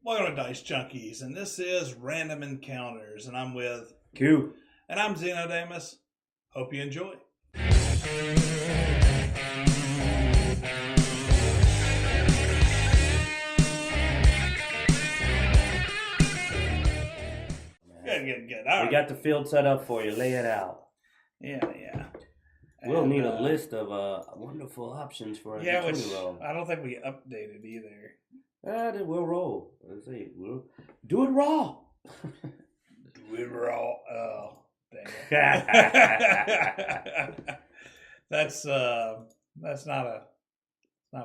Welcome to Dicejunkies, and this is Random Encounters, and I'm with Q. and I'm Xenodamus. Hope you enjoy. Good. All We right. got the field set up for you. Lay it out. Yeah. We'll And, need a list of wonderful options for a which Jittery roll. I don't think we updated either. Then we'll roll. Let's see. We'll do it raw. We were all dang it. That's not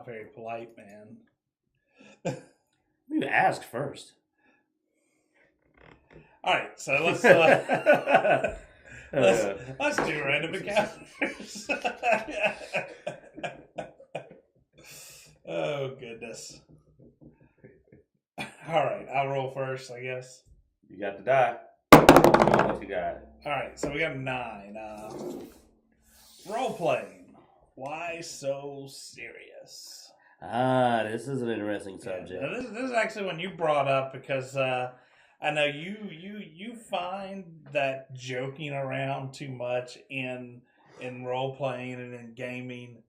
very polite, man. You ask first. All right, so let's let's do random encounters. Oh goodness! All right, I'll roll first, I guess. You got the die. What you got? All right, so we got 9. Role playing. Why so serious? This is an interesting subject. Yeah, this is actually one you brought up because I know you find that joking around too much in role playing and in gaming.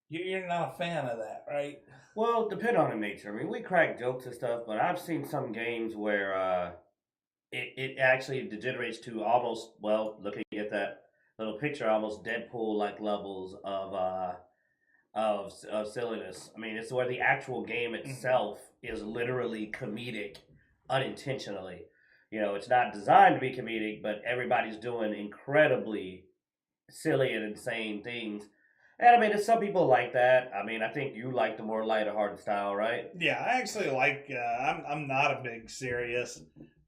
You're not a fan of that, right? Well, depend on the nature. I mean, we crack jokes and stuff, but I've seen some games where it actually degenerates to almost, well, looking at that little picture, almost Deadpool-like levels of silliness. I mean, it's where the actual game itself is literally comedic unintentionally. You know, it's not designed to be comedic, but everybody's doing incredibly silly and insane things. And I mean, there's some people like that. I mean, I think you like the more lighter-hearted style, right? Yeah, I actually like. I'm not a big serious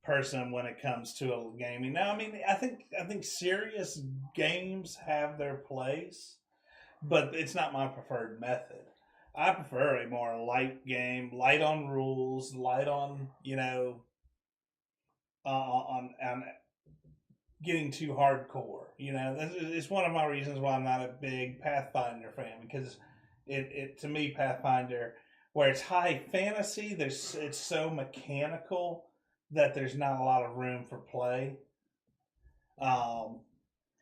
person when it comes to a gaming. Now, I mean, I think serious games have their place, but it's not my preferred method. I prefer a more light game, light on rules, light on on getting too hardcore. It's one of my reasons why I'm not a big Pathfinder fan, because it to me, Pathfinder, where it's high fantasy, it's so mechanical that there's not a lot of room for play. And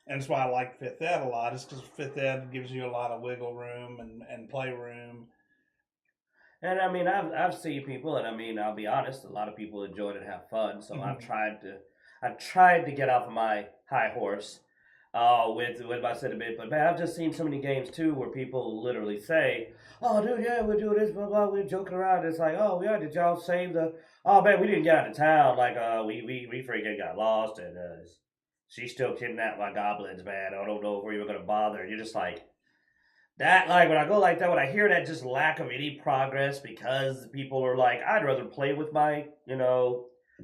that's why I like Fifth Ed a lot, is because Fifth Ed gives you a lot of wiggle room and play room. And I mean, I've seen people, and I mean, I'll be honest, a lot of people enjoy it and have fun. So I've tried to get off of my high horse with my sentiment. But man, I've just seen so many games too where people literally say, "Oh, dude, yeah, we're doing this, blah blah, we're joking around." It's like, "Oh yeah, did y'all save the? Oh man, we didn't get out of town. Like, we freaking got lost, and she still kidnapped my goblins, man. I don't know if we were gonna bother." You're just like. That, like, when I go like that, when I hear that just lack of any progress because people are like, I'd rather play with play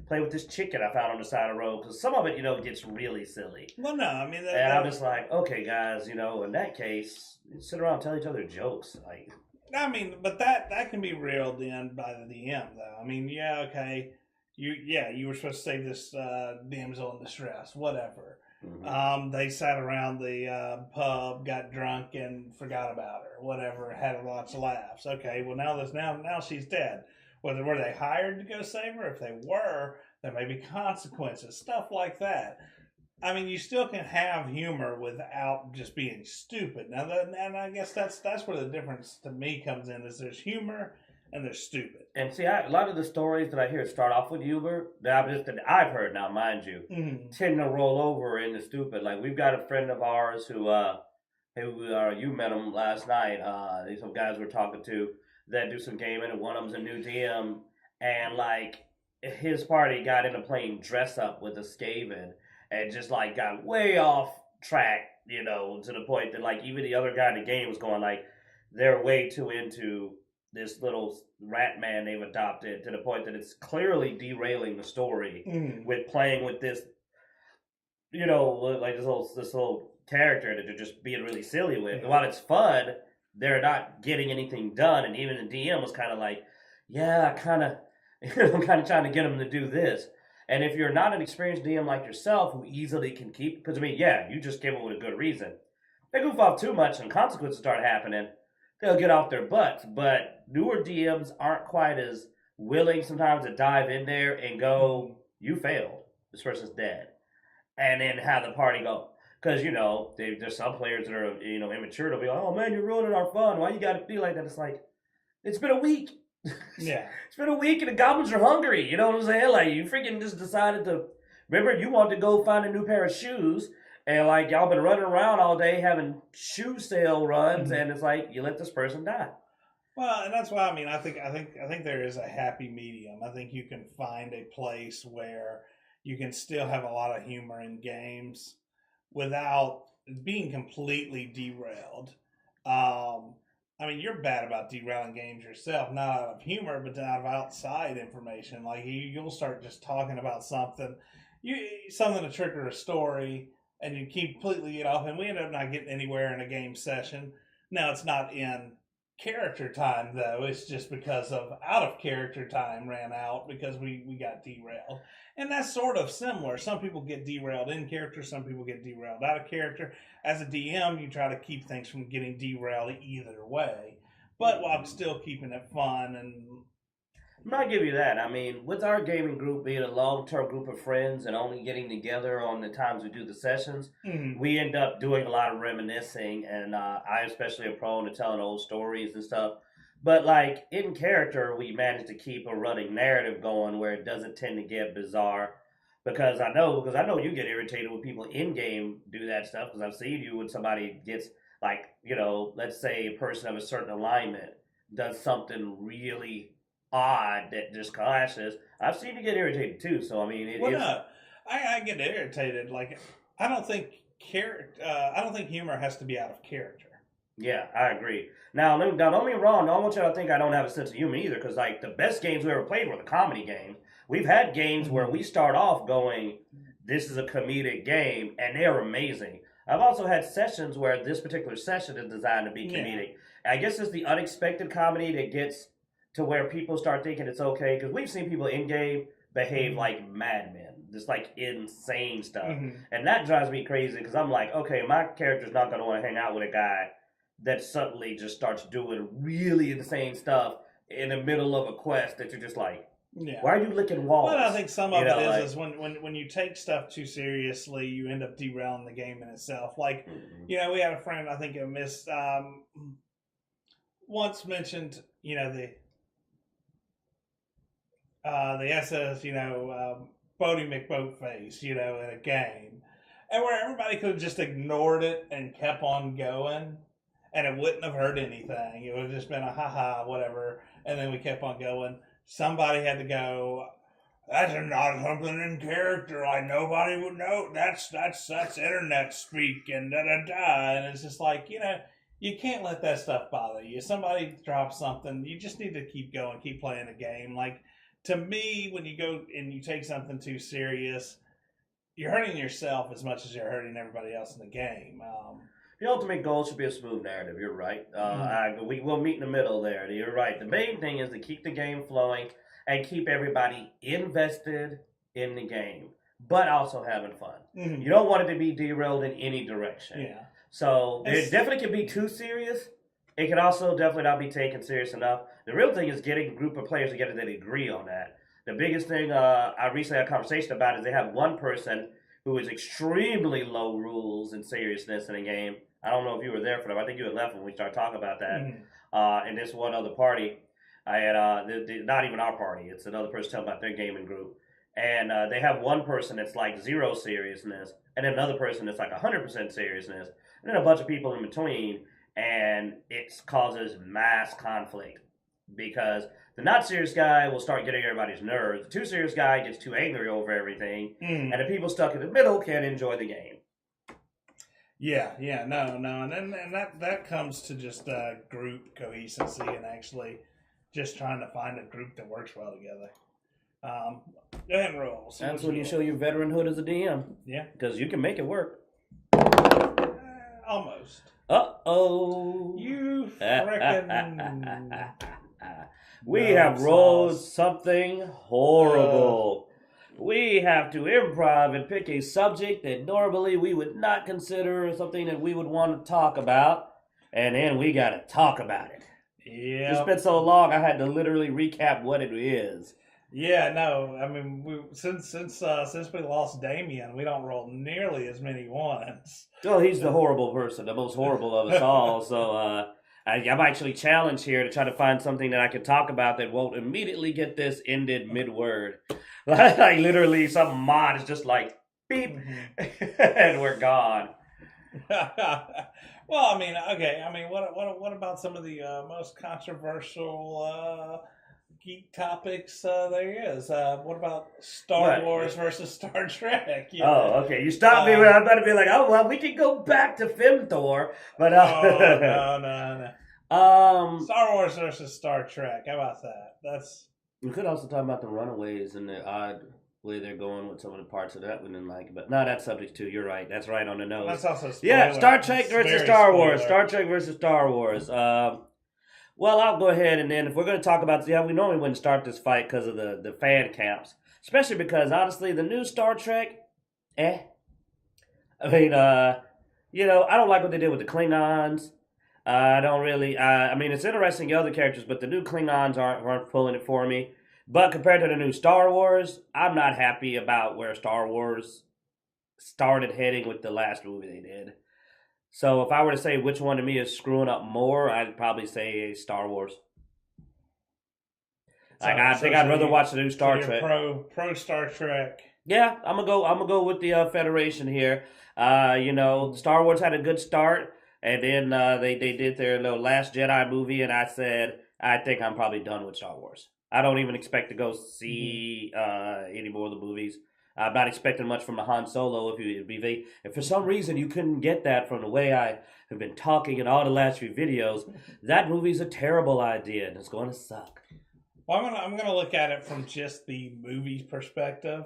with this chicken I found on the side of the road, because some of it, gets really silly. Well, no, I mean, and I'm just like, okay, guys, in that case, sit around and tell each other jokes. Like, I mean, but that can be reeled in by the DM, though. I mean, yeah, okay, you were supposed to save this damsel in distress, whatever. mm-hmm. They sat around the pub, got drunk, and forgot about her. Whatever, had lots of laughs. Okay, well now she's dead. Were they hired to go save her? If they were, there may be consequences, stuff like that. I mean, you still can have humor without just being stupid. Now, and I guess that's where the difference to me comes in: is there's humor and there's stupid. And see, a lot of the stories that I hear start off with humor that I've heard now, mind you, tend to roll over into stupid. Like, we've got a friend of ours who you met him last night. These some guys we're talking to that do some gaming, and one of them's a new DM, and like his party got into playing dress up with a Skaven, and just like got way off track, to the point that like even the other guy in the game was going like they're way too into this little rat man they've adopted, to the point that it's clearly derailing the story with playing with this, like this little character that they're just being really silly with. And while it's fun, they're not getting anything done. And even the DM was kind of like, yeah, I'm kind of trying to get them to do this. And if you're not an experienced DM like yourself, who easily can keep, because I mean, yeah, you just came up with a good reason. They goof off too much and consequences start happening, they'll get off their butts. But newer DMs aren't quite as willing sometimes to dive in there and go, "You failed. This person's dead," and then have the party go. Because there's some players that are immature. They'll be like, "Oh man, you're ruining our fun. Why you got to be like that?" It's like, it's been a week. Yeah, it's been a week, and the goblins are hungry. You know what I'm saying? Like, you freaking just decided to. Remember, you wanted to go find a new pair of shoes, and like y'all been running around all day having shoe sale runs, and it's like you let this person die. Well, and that's why I think there is a happy medium. I think you can find a place where you can still have a lot of humor in games without being completely derailed. You're bad about derailing games yourself, not out of humor, but out of outside information. Like you'll start just talking about something to trigger a story, and you completely get off, and we end up not getting anywhere in a game session. Now it's not in character time though, it's just because of out of character time ran out because we got derailed. And that's sort of similar. Some people get derailed in character, some people get derailed out of character. As a DM, you try to keep things from getting derailed either way, but while still keeping it fun. And I'll give you that. I mean, with our gaming group being a long-term group of friends and only getting together on the times we do the sessions, we end up doing a lot of reminiscing, and I especially am prone to telling old stories and stuff. But like in character, we manage to keep a running narrative going where it doesn't tend to get bizarre. Because I know you get irritated when people in game do that stuff. Because I've seen you when somebody gets like let's say a person of a certain alignment does something really odd that just clashes. I've seen you get irritated too. So I mean, I get irritated. Like I don't think humor has to be out of character. Yeah, I agree. Now don't get me wrong. I don't want y'all to think I don't have a sense of humor either. Because like the best games we ever played were the comedy games. We've had games where we start off going, "This is a comedic game," and they're amazing. I've also had sessions where this particular session is designed to be comedic. Yeah. I guess it's the unexpected comedy that gets to where people start thinking it's okay, because we've seen people in game behave like madmen, just like insane stuff, and that drives me crazy because I'm like, okay, my character's not going to want to hang out with a guy that suddenly just starts doing really insane stuff in the middle of a quest that you're just like, why are you licking walls? Well, I think some of it is when you take stuff too seriously, you end up derailing the game in itself. Like, we had a friend, I think it missed, once mentioned, the SS, Bodie McBoatface, in a game. And where everybody could have just ignored it and kept on going, and it wouldn't have hurt anything. It would have just been a ha-ha, whatever, and then we kept on going. Somebody had to go, "That's not something in character, like nobody would know. That's internet speak, and da-da-da." And it's just like, you can't let that stuff bother you. Somebody drops something, you just need to keep going, keep playing the game. Like, to me, when you go and you take something too serious, you're hurting yourself as much as you're hurting everybody else in the game. The ultimate goal should be a smooth narrative. You're right. We'll meet in the middle there. You're right. The main thing is to keep the game flowing and keep everybody invested in the game, but also having fun. You don't want it to be derailed in any direction. Yeah. So it definitely can be too serious. It can also definitely not be taken serious enough. The real thing is getting a group of players together that agree on that. The biggest thing I recently had a conversation about is they have one person who is extremely low rules and seriousness in a game. I don't know if you were there for them. I think you had left when we started talking about that. And this one other party, I had not even our party. It's another person telling about their gaming group. And they have one person that's like 0 seriousness, and another person that's like 100% seriousness, and then a bunch of people in between. And it causes mass conflict because the not serious guy will start getting everybody's nerves. The too serious guy gets too angry over everything, and the people stuck in the middle can't enjoy the game. And that comes to just group cohesiveness and actually just trying to find a group that works well together. Go ahead and roll. That's when you show your veteranhood as a DM. Yeah, because you can make it work. Almost. Uh-oh. You frickin'... We have rolled something horrible. We have to improv and pick a subject that normally we would not consider something that we would want to talk about, and then we got to talk about it. Yeah. It's been so long, I had to literally recap what it is. Yeah, no, I mean, since we lost Damien, we don't roll nearly as many ones. Well, he's the horrible person, the most horrible of us all. So I'm actually challenged here to try to find something that I can talk about that won't immediately get this ended mid-word. Like literally, some mod is just like beep, and we're gone. Well, I mean, okay. I mean, what about some of the most controversial geek topics there is? What about Star Wars versus Star Trek? You know? Oh, okay. You stopped me when I'm about to be like, oh well, we can go back to Femthor, but no. Star Wars versus Star Trek. How about that? We could also talk about the Runaways and the odd way they're going with some of the parts of that we didn't like. But no, that's subject too. You're right. That's right on the nose. That's also spoiler. Yeah, Star Trek versus Star Wars. Star Trek versus Star Wars. Well, I'll go ahead and then if we're going to talk about, we normally wouldn't start this fight because of the fan camps, especially because honestly, the new Star Trek, I mean, I don't like what they did with the Klingons. I don't really. I mean, it's interesting the other characters, but the new Klingons aren't pulling it for me. But compared to the new Star Wars, I'm not happy about where Star Wars started heading with the last movie they did. So if I were to say which one to me is screwing up more, I'd probably say Star Wars. I think I'd rather watch the new Star Trek. Pro Star Trek. Yeah, I'm gonna go with the Federation here. Star Wars had a good start, and then they did their little Last Jedi movie, and I said I think I'm probably done with Star Wars. I don't even expect to go see any more of the movies. I'm not expecting much from the Han Solo. If for some reason you couldn't get that from the way I have been talking in all the last few videos, that movie's a terrible idea and it's going to suck. Well, I'm gonna look at it from just the movie perspective.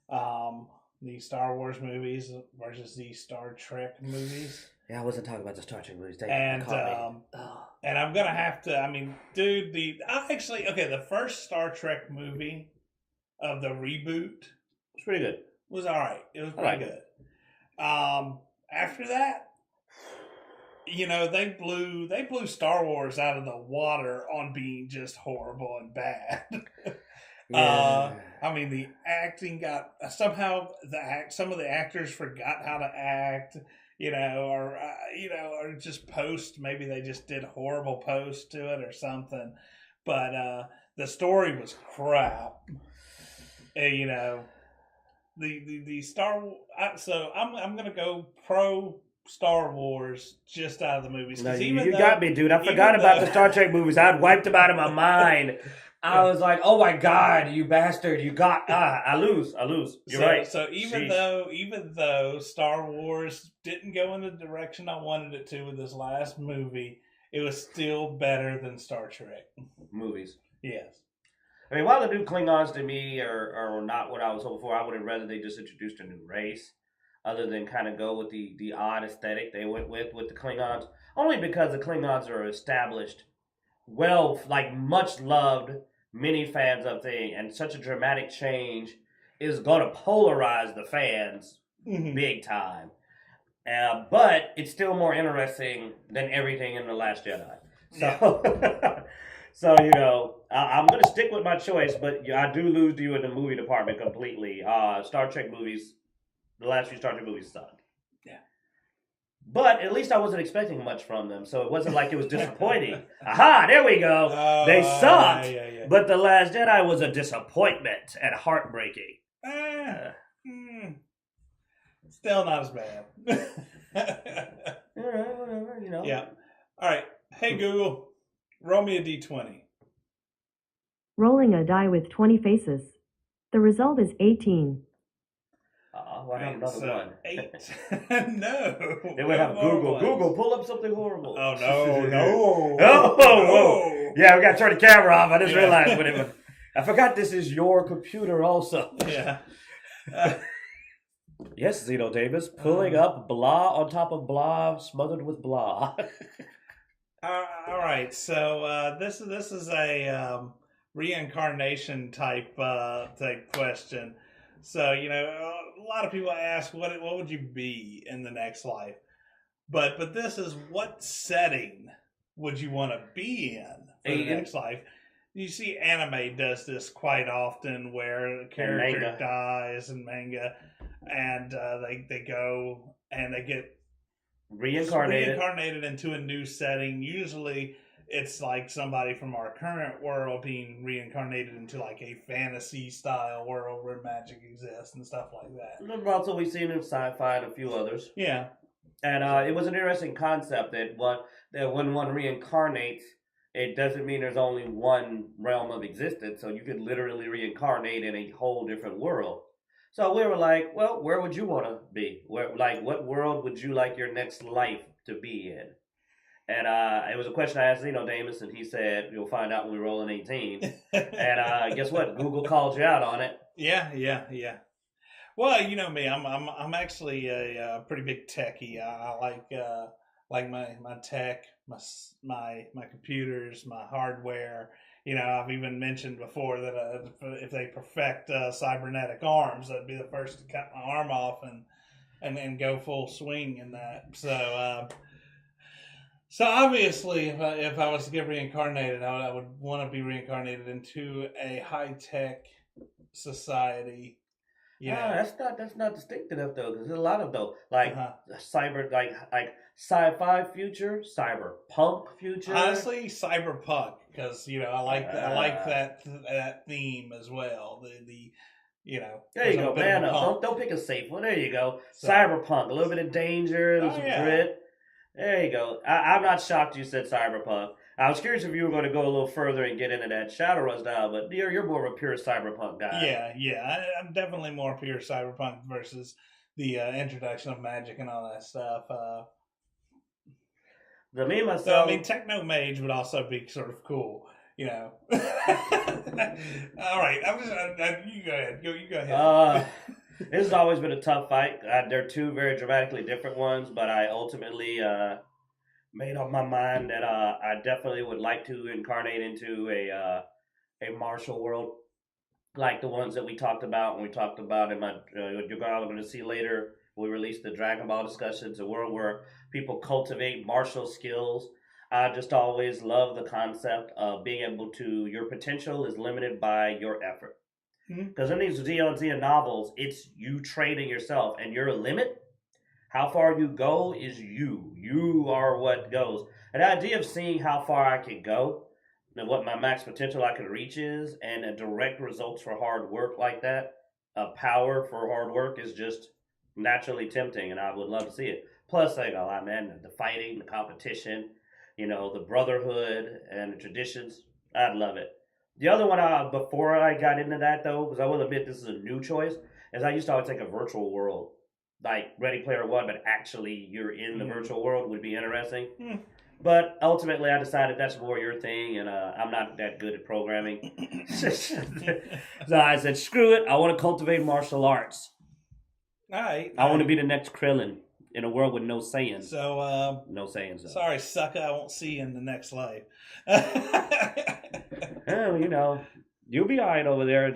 The Star Wars movies versus the Star Trek movies. Yeah, I wasn't talking about the Star Trek movies. And I'm gonna have to. I mean, dude, the first Star Trek movie of the reboot was pretty good. Was all right. It was pretty good. After that, they blew Star Wars out of the water on being just horrible and bad. Yeah. I mean, the acting got somehow some of the actors forgot how to act. Or just post. Maybe they just did horrible post to it or something. But the story was crap. The Star. So I'm gonna go pro Star Wars just out of the movies. No, you got me, dude. I forgot about the Star Trek movies. I'd wiped them out of my mind. I was like, oh my God, you bastard. You got, I lose. You're right. So even though Star Wars didn't go in the direction I wanted it to with this last movie, it was still better than Star Trek. Movies. Yes. I mean, while the new Klingons to me are not what I was hoping for, I would have rather they just introduced a new race other than kind of go with the odd aesthetic they went with the Klingons. Only because the Klingons are established, much loved, many fans of thing, and such a dramatic change is going to polarize the fans big time. But it's still more interesting than everything in The Last Jedi. So, I'm going to stick with my choice, but I do lose to you in the movie department completely. Star Trek movies, the last few Star Trek movies sucked. Yeah. But at least I wasn't expecting much from them, so it wasn't like it was disappointing. Aha, there we go. They sucked. Yeah. But The Last Jedi was a disappointment and heartbreaking. Still not as bad. Whatever. Yeah. All right. Hey, Google, roll me a D20. Rolling a die with 20 faces. The result is 18. Why not another one? 8. No. They would have Google. Google, pull up something horrible. Oh, no. Whoa. Yeah, we got to turn the camera off. I just realized I forgot this is your computer also. Yeah. Yes, Zeno Davis, pulling up blah on top of blah, smothered with blah. All right, so this is a reincarnation type question. So a lot of people ask, what would you be in the next life? But this is, what setting would you want to be in for the Alien. next life? You see, anime does this quite often, where a character dies in manga, and they go and they get reincarnated into a new setting. Usually, it's like somebody from our current world being reincarnated into like a fantasy style world where magic exists and stuff like that. That's also we've seen in sci-fi and a few others. Yeah, and it was an interesting concept that when one reincarnates, it doesn't mean there's only one realm of existence. So you could literally reincarnate in a whole different world. So we were like, well, where would you want to be? What world would you like your next life to be in? And it was a question I asked Damus, and he said, you'll find out when we roll an 18. And guess what? Google called you out on it. Yeah. Well, you know me, I'm actually a pretty big techie. I like my tech, my computers, my hardware. I've even mentioned before that if they perfect cybernetic arms, I'd be the first to cut my arm off and go full swing in that. So obviously, if I was to get reincarnated, I would want to be reincarnated into a high tech society. That's not distinct enough though, because there's a lot of cyber like sci-fi future, cyberpunk future. Honestly, cyberpunk, because I like that theme as well. There you go, man. Don't pick a safe one. There you go. So, cyberpunk, a little bit of danger, some grit. There you go. I'm not shocked you said cyberpunk. I was curious if you were going to go a little further and get into that Shadowrun style, but you're more of a pure cyberpunk guy. Yeah. I'm definitely more pure cyberpunk versus the introduction of magic and all that stuff. Techno mage would also be sort of cool, All right, you go ahead. You go ahead. This has always been a tough fight. They're two very dramatically different ones, but I ultimately made up my mind that I definitely would like to incarnate into a martial world, like the ones that we talked about when we talked about in my. You're going to see later. We released the Dragon Ball discussions, a world where people cultivate martial skills. I just always love the concept of being able to. Your potential is limited by your effort. Because in these Zeon novels, it's you training yourself, and your limit, how far you go, is you. You are what goes. And the idea of seeing how far I can go, and what my max potential I can reach is, and a direct results for hard work like that, a power for hard work is just naturally tempting, and I would love to see it. Plus, the fighting, the competition, the brotherhood, and the traditions, I'd love it. The other one, before I got into that, though, because I will admit this is a new choice, is I used to always think a virtual world, like Ready Player One, but actually you're in the virtual world would be interesting. But ultimately, I decided that's more your thing, and I'm not that good at programming. So I said, screw it, I want to cultivate martial arts. All right. I want to be the next Krillin in a world with no Saiyans. So, no Saiyans. Sorry, sucker, I won't see you in the next life. Well, you'll be all right over there,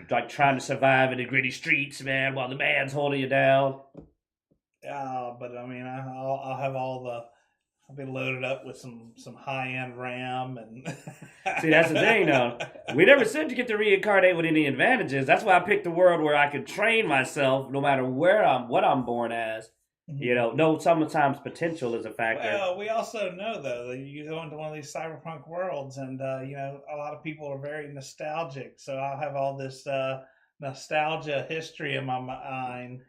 like trying to survive in the gritty streets, man, while the man's holding you down. But I'll have I'll be loaded up with some high-end RAM and... See, that's the thing, though. We never said you get to reincarnate with any advantages. That's why I picked a world where I could train myself no matter what I'm born as. No, sometimes potential is a factor. Well, we also know, though, that you go into one of these cyberpunk worlds and, a lot of people are very nostalgic. So I'll have all this nostalgia history in my mind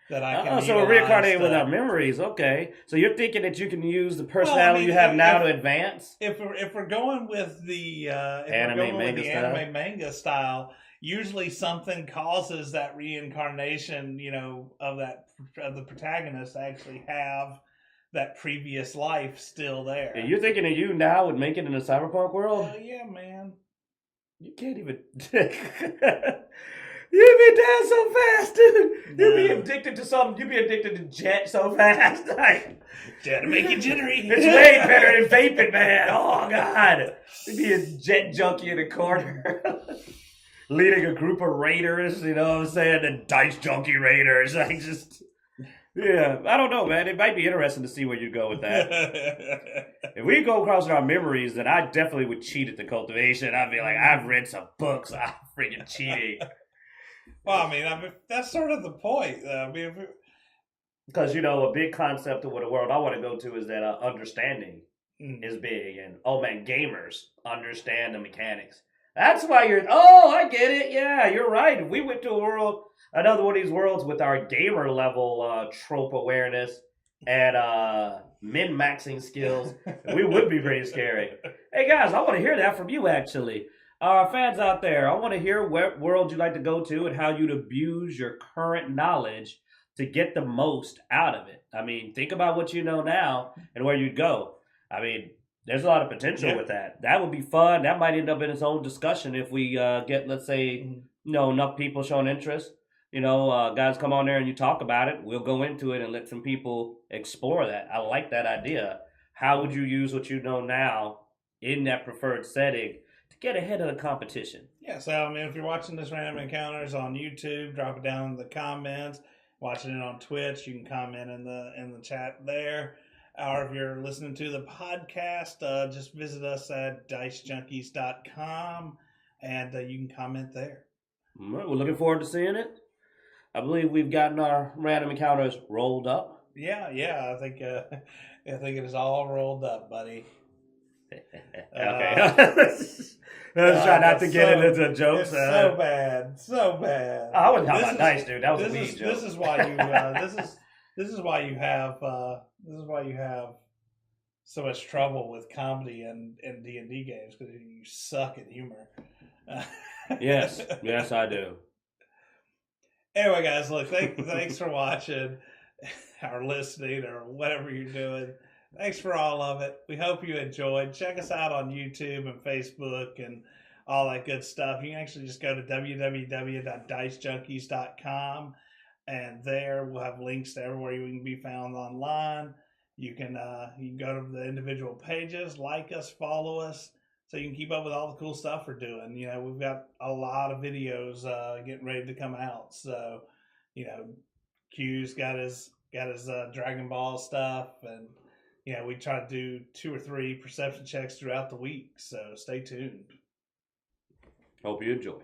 that I can so we're reincarnating with our memories. Okay. So you're thinking that you can use the personality you have now to advance? If we're going with the anime manga style, usually something causes that reincarnation, of the protagonist to actually have that previous life still there. And you're thinking that you now would make it in a cyberpunk world? Yeah, man. You can't even... You'd be down so fast, dude. You'd be addicted to something. You'd be addicted to jet so fast. Jet to make you jittery. It's way better than vaping, man. Oh, God. You'd be a jet junkie in a corner. Leading a group of raiders, you know what I'm saying? The Dicejunkie raiders. Yeah, I don't know, man. It might be interesting to see where you go with that. If we go across our memories, then I definitely would cheat at the cultivation. I'd be like, I've read some books. I'm freaking cheating. Well, I mean, that's sort of the point, though. I mean, because a big concept of what the world I want to go to is that understanding is big, and gamers understand the mechanics. That's why I get it. Yeah, you're right. If we went to another one of these worlds with our gamer level trope awareness and min-maxing skills, we would be pretty scary. Hey guys, I want to hear that from you actually. Our fans out there, I want to hear what world you'd like to go to and how you'd abuse your current knowledge to get the most out of it. I mean, think about what you know now and where you'd go. I mean, there's a lot of potential with that. That would be fun. That might end up in its own discussion if we get, let's say, enough people showing interest. Guys come on there and you talk about it. We'll go into it and let some people explore that. I like that idea. How would you use what you know now in that preferred setting to get ahead of the competition? Yeah, so, I mean, if you're watching this Random Encounters on YouTube, drop it down in the comments. Watching it on Twitch, you can comment in the chat there. Or if you're listening to the podcast, just visit us at Dicejunkies.com and you can comment there. We're looking forward to seeing it. I believe we've gotten our random encounters rolled up. Yeah. I think it is all rolled up, buddy. Okay. Let's try not to get into jokes. It's so bad. Oh, I wasn't talking about nice, dude. That was a weed joke. This is why you. This is why you have. This is why you have so much trouble with comedy and D&D games, because you suck at humor. Yes, I do. Anyway, guys, look, thanks for watching or listening or whatever you're doing. Thanks for all of it. We hope you enjoyed. Check us out on YouTube and Facebook and all that good stuff. You can actually just go to www.dicejunkies.com, and there we'll have links to everywhere you can be found online. You can go to the individual pages, like us, follow us, so you can keep up with all the cool stuff we're doing. We've got a lot of videos getting ready to come out. So, Q's got his Dragon Ball stuff, and we try to do 2 or 3 perception checks throughout the week. So stay tuned. Hope you enjoy.